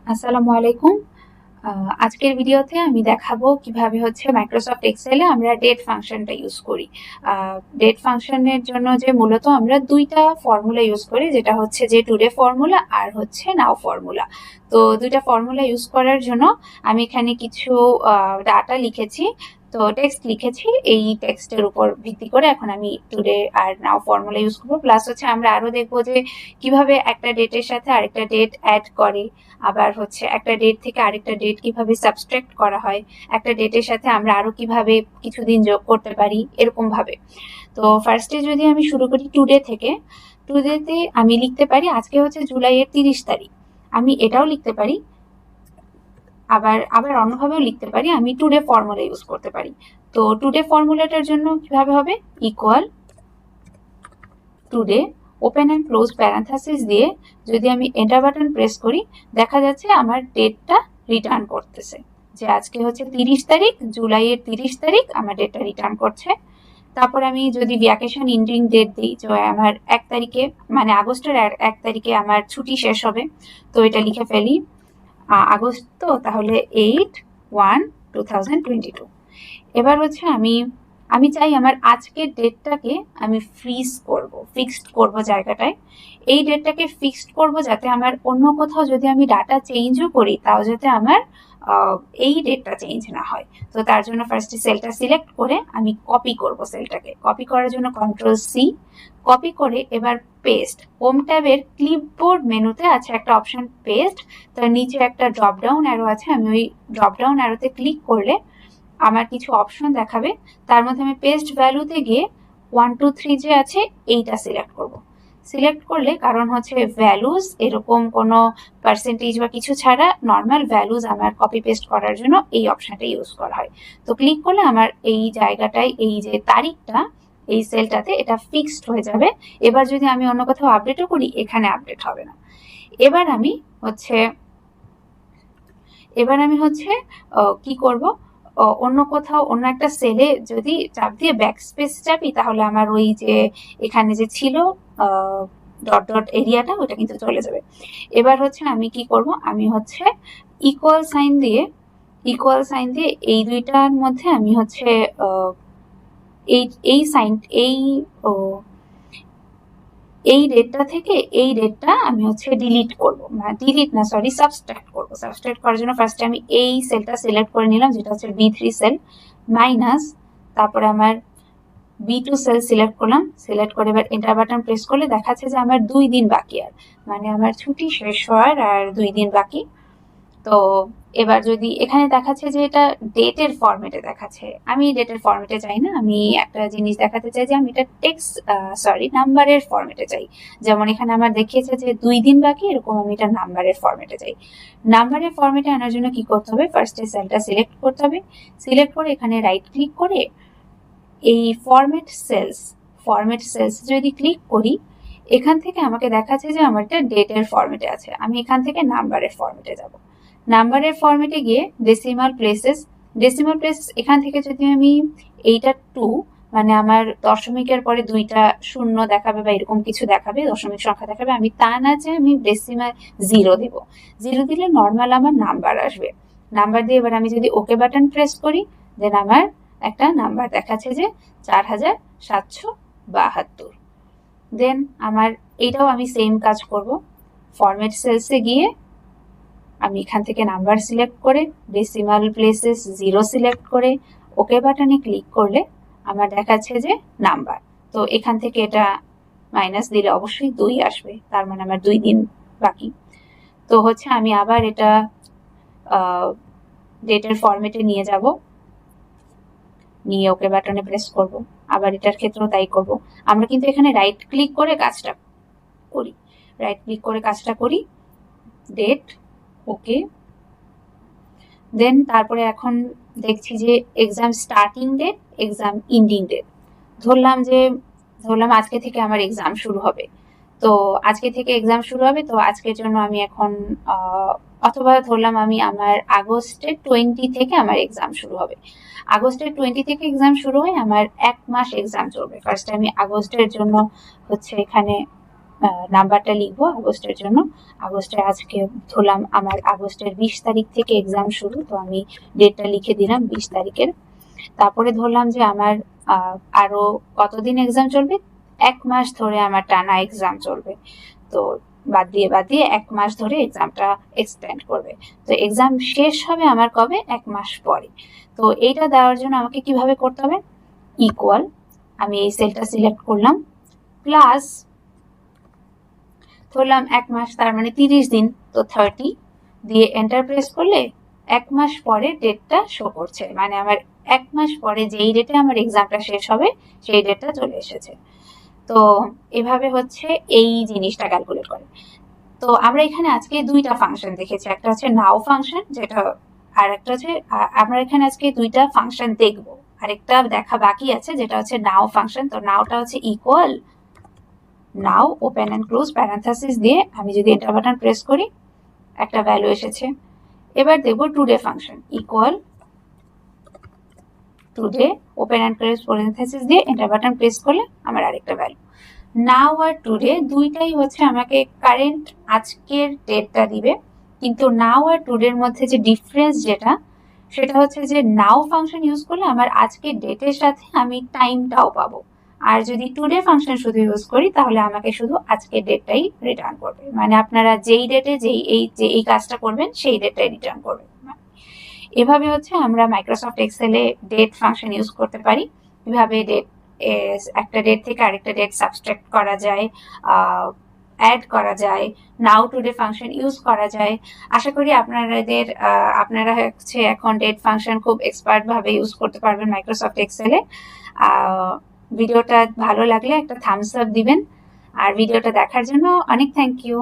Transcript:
আসসালামু আলাইকুম। আজকের ভিডিওতে আমি দেখাবো কিভাবে হচ্ছে মাইক্রোসফট এক্সেলে আমরা ডেট ফাংশনটা ইউজ করি। ডেট ফাংশনের জন্য যে মূলত আমরা দুইটা ফর্মুলা ইউজ করি, যেটা হচ্ছে যে টুডে ফর্মুলা আর হচ্ছে নাও ফর্মুলা। তো দুইটা ফর্মুলা ইউজ করার জন্য আমি এখানে কিছু ডাটা লিখেছি, তো টেক্সট লিখেছি। এই টেক্সটের উপর ভিত্তি করে এখন আমি টুডে আর নাও ফর্মুলা ইউজ করবো। প্লাস হচ্ছে আমরা আরো দেখবো যে কিভাবে একটা ডেটের সাথে আরেকটা ডেট অ্যাড করে, আবার হচ্ছে একটা ডেট থেকে আরেকটা ডেট কিভাবে সাবস্ট্রাক্ট করা হয়, একটা ডেটের সাথে আমরা আরো কিভাবে কিছুদিন যোগ করতে পারি, এরকম ভাবে। তো ফার্স্টে যদি আমি শুরু করি টুডে থেকে, টুডেতে আমি লিখতে পারি আজকে হচ্ছে জুলাইয়ের 30 তারিখ। আমি এটাও লিখতে পারি, আবার আবার অন্যভাবেও লিখতে পারি। আমি টুডে ফর্মুলা ইউজ করতে পারি। তো টুডে ফর্মুলাটার জন্য কিভাবে হবে, equal today open and close parenthesis দিয়ে যদি আমি এন্টার বাটন প্রেস করি, দেখা যাচ্ছে আমার ডেটটা রিটার্ন করতেছে, যে আজকে হচ্ছে 30 তারিখ, জুলাইয়ের 30 তারিখ আমার ডেটটা রিটার্ন করছে। তারপর আমি যদি ভ্যাকেশন এন্ডিং ডেট দিই, যে আমার 1 তারিখে মানে আগস্টের 1 তারিখে আমার ছুটি শেষ হবে, তো এটা লিখে ফেলি আগস্ট, তো তাহলে 8/1/2022। এবার হচ্ছে আমি আমি চাই আমার আজকের ডেটটাকে আমি ফিক্সড করব জায়গাটায়। এই ডেটটাকে ফিক্সড করব যাতে আমার অন্য কোথাও যদি আমি ডাটা চেঞ্জও করি, তাও যাতে আমার এই ডেটটা চেঞ্জ না হয়। তো তার জন্য ফার্স্টে সেলটা সিলেক্ট করে আমি কপি করব। সেলটাকে কপি করার জন্য Ctrl+C, কপি করে এবার পেস্ট। হোম ট্যাবের ক্লিপবোর্ড মেনুতে আছে একটা অপশন পেস্ট, তার নিচে একটা ড্রপ ডাউন অ্যারো আছে। আমি ওই ড্রপ ডাউন অ্যারোতে ক্লিক করলে আমার কিছু অপশন দেখাবে। তার মধ্যে আমি পেস্ট ভ্যালুতে গিয়ে 1 2 3 যে আছে এইটা সিলেক্ট করব। সিলেক্ট করলে, কারণ হচ্ছে ভ্যালুজ এরকম কোনো পার্সেন্টেজ বা কিছু ছাড়া নর্মাল ভ্যালুজ আমার কপি পেস্ট করার জন্য এই অপশনটা ইউজ করা হয়। তো ক্লিক করলে আমার এই জায়গাটায় এই যে তারিখটা, এই সেলটাতে এটা ফিক্সড হয়ে যাবে। এবার যদি আমি অন্য কোথাও আপডেটও করি, এখানে আপডেট হবে না। এবার আমি হচ্ছে কি করব, অন্য কোথাও অন্য একটা সেলে যদি চাপ দিয়ে ব্যাকস্পেস চাপি, তাহলে আমার ওই যে এখানে যে ছিল ডট ডট এরিয়াটা, ওটা কিন্তু চলে যাবে। এবার হচ্ছে আমি কি করব, আমি হচ্ছে ইকুয়াল সাইন দিয়ে এই দুইটার মধ্যে আমি হচ্ছে এই সাইন এই ডেটটা থেকে এই ডেটটা আমি হচ্ছে ডিলিট করব, সাবস্ট্রাক্ট করব। সাবস্ট্রাক্ট করার জন্য ফার্স্টে আমি এই সেলটা সিলেক্ট করে নিলাম, যেটা হচ্ছে B3 সেল, মাইনাস, তারপরে আমার B2 সেল সিলেক্ট করলাম। সিলেক্ট করে এবার এন্টার বাটন প্রেস করলে দেখাচ্ছে যে আমার 2 দিন বাকি, আর মানে আমার ছুটি শেষ হওয়ার আর 2 দিন বাকি। তো এবার যদি এখানে দেখাচ্ছে যে এটা ডেটের ফরম্যাটে দেখাচ্ছে, আমি ডেটের ফরম্যাটে চাই না। আমি একটা জিনিস দেখাতে চাই যে আমি এটা নাম্বারের ফরম্যাটে চাই। যেমন এখানে আমার দেখিয়েছে যে 2 দিন বাকি, এরকম আমি এটা নাম্বারের ফরম্যাটে চাই। নাম্বারের ফরম্যাটে আনার জন্য কি করতে হবে, ফার্স্টে সেলটা সিলেক্ট করতে হবে। সিলেক্ট করে এখানে রাইট ক্লিক করে এই ফরম্যাট সেলস যদি ক্লিক করি, এখান থেকে আমাকে দেখাচ্ছে যে আমার এটা ডেটের ফরম্যাটে আছে। আমি এখান থেকে নাম্বারের ফরম্যাটে যাব। নাম্বারের ফরম্যাটে গিয়ে ডেসিমাল প্লেসেস এখান থেকে যদি আমি এইটা 2, মানে আমার দশমিকের পরে 2টা শূন্য দেখাবে বা এরকম কিছু দেখাবে, দশমিক সংখ্যা দেখাবে, আমি তা না যে আমি ডেসিমাল 0 দিব। 0 দিলে নর্মাল আমার নাম্বার আসবে। নাম্বার দিয়ে এবার আমি যদি ওকে বাটন প্রেস করি, দেন আমার একটা নাম্বার দেখাচ্ছে যে 4772। দেন আমার এইটাও আমি সেম কাজ করব। ফরম্যাট সেলসে গিয়ে আমি এখান থেকে নাম্বার সিলেক্ট করে ডেসিমাল প্লেসেস 0 সিলেক্ট করে ওকে বাটনে ক্লিক করলে আমার দেখাচ্ছে যে নাম্বার। তো এখান থেকে এটা মাইনাস দিলে অবশ্যই 2 আসবে, তার মানে আমার 2 দিন বাকি। তো হচ্ছে আমি আবার এটা ডেটের ফরম্যাটে নিয়ে যাব, নিয়ে ওকে বাটনে প্রেস করব। আবার এটার ক্ষেত্রেও তাই করব। আমরা কিন্তু এখানে রাইট ক্লিক করে কাজটা করি, ডেট, ওকে। দেন তারপরে এখন দেখছি যে exam starting date, exam ending date. ধরলাম আজকে থেকে আমার এক্সাম শুরু হবে, তো আজকে থেকে এক্সাম শুরু হবে। তো আজকের জন্য আমি এখন অথবা ধরলাম আমি আমার আগস্টের 20 থেকে আমার এক্সাম শুরু হবে। আগস্টের 20 থেকে এক্সাম শুরু হয়, আমার 1 মাস এক্সাম চলবে। ফার্স্টে আমি আগস্টের জন্য হচ্ছে এখানে নাম্বারটা লিখবো আগস্টের জন্য। আগস্টের আজকে ধরলাম আমার আগস্টের 20 তারিখ থেকে এক্সাম শুরু, তো আমি ডেটটা লিখে দিলাম 20 তারিখের। তারপরে ধরলাম যে আমার আরো কতদিন এক্সাম চলবে, 1 মাস ধরে আমার টানা এক্সাম চলবে, তো বাদ দিয়ে 1 মাস ধরে এক্সামটা এক্সটেন্ড করবে। তো এক্সাম শেষ হবে আমার কবে, 1 মাস পরে। তো এইটা দেওয়ার জন্য আমাকে কিভাবে করতে হবে, ইকুয়াল, আমি এই সেলটা সিলেক্ট করলাম, প্লাস ধরলাম 1 মাস তার মানে 30 দিন, তো 30 দিয়ে এন্টার প্রেস করলে 1 মাস পরে ডেটটা শো করছে, মানে আমার 1 মাস পরে যেই ডেটে আমার এক্সামটা শেষ হবে সেই ডেটটা চলে এসেছে। তো এভাবে হচ্ছে এই জিনিসটা ক্যালকুলেট করে। তো আমরা এখানে আজকে দুইটা ফাংশন দেখেছি, একটা হচ্ছে নাও ফাংশন, যেটা আর একটা হচ্ছে আমরা এখানে আজকে দুইটা ফাংশন দেখব, আরেকটা দেখা বাকি আছে যেটা হচ্ছে নাও ফাংশন। তো নাওটা হচ্ছে equal, now open and close parenthesis দিয়ে আমি যদি এন্টার বাটন প্রেস করি একটা ভ্যালু এসেছে। এবার দেখবো today function, equal today open and close parenthesis দিয়ে এন্টার বাটন প্রেস করলে আমার আরেকটা ভ্যালু। নাও আর টুডে দুইটাই হচ্ছে আমাকে কারেন্ট আজকের ডেটটা দিবে, কিন্তু নাও আর টুডের মধ্যে যে ডিফারেন্স যেটা, সেটা হচ্ছে যে নাও ফাংশন ইউজ করলে আমার আজকের ডেটের সাথে আমি টাইমটাও পাবো, আর যদি টুডে ফাংশন শুধু ইউজ করি তাহলে আমাকে শুধু আজকের ডেটটাই রিটার্ন করবে, মানে আপনারা যেই ডেটে এই কাজটা করবেন সেই ডেটটাই রিটার্ন করবে। এভাবে হচ্ছে আমরা মাইক্রোসফট এক্সেলে ডেট ফাংশন ইউজ করতে পারি। এভাবে ডেট একটা ডেট থেকে আরেকটা ডেট সাবস্ট্রাক্ট করা যায়, অ্যাড করা যায়, নাও টুডে ফাংশন ইউজ করা যায়। আশা করি আপনারা হচ্ছে এখন ডেট ফাংশন খুব এক্সপার্ট ভাবে ইউজ করতে পারবেন মাইক্রোসফট এক্সেলে। ভিডিওটা ভালো লাগলে একটা থামস আপ দিবেন, আর ভিডিওটা দেখার জন্য অনেক থ্যাংক ইউ।